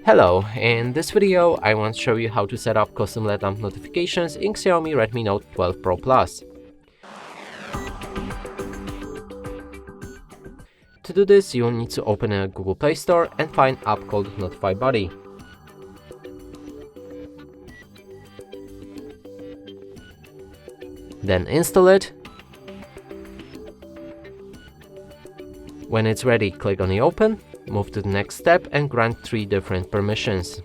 Hello, in this video I want to show you how to set up custom LED lamp notifications in Xiaomi Redmi Note 12 Pro Plus. To do this, you'll need to open a Google Play Store and find an app called NotifyBuddy. Then install it. When it's ready, click on the open, move to the next step and grant 3 different permissions.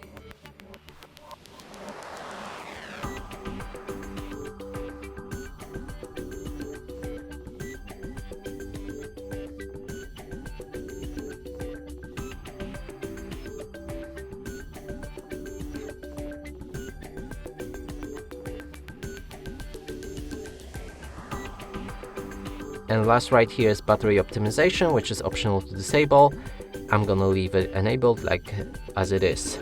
And last right here is battery optimization, which is optional to disable. I'm gonna leave it enabled like as it is.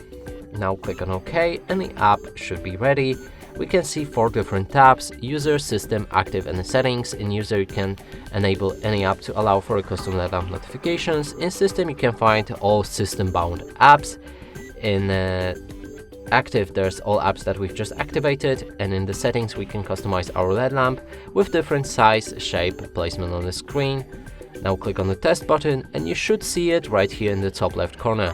Now click on OK and the app should be ready. We can see 4 different tabs: user, system, active and settings. In user you can enable any app to allow for custom LED lamp notifications. In system you can find all system bound apps. In active there's all apps that we've just activated, and in the settings we can customize our LED lamp with different size, shape, placement on the screen. Now click on the test button and you should see it right here in the top left corner.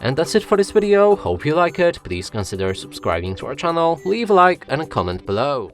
And that's it for this video. Hope you like it. Please consider subscribing to our channel, leave a like and a comment below.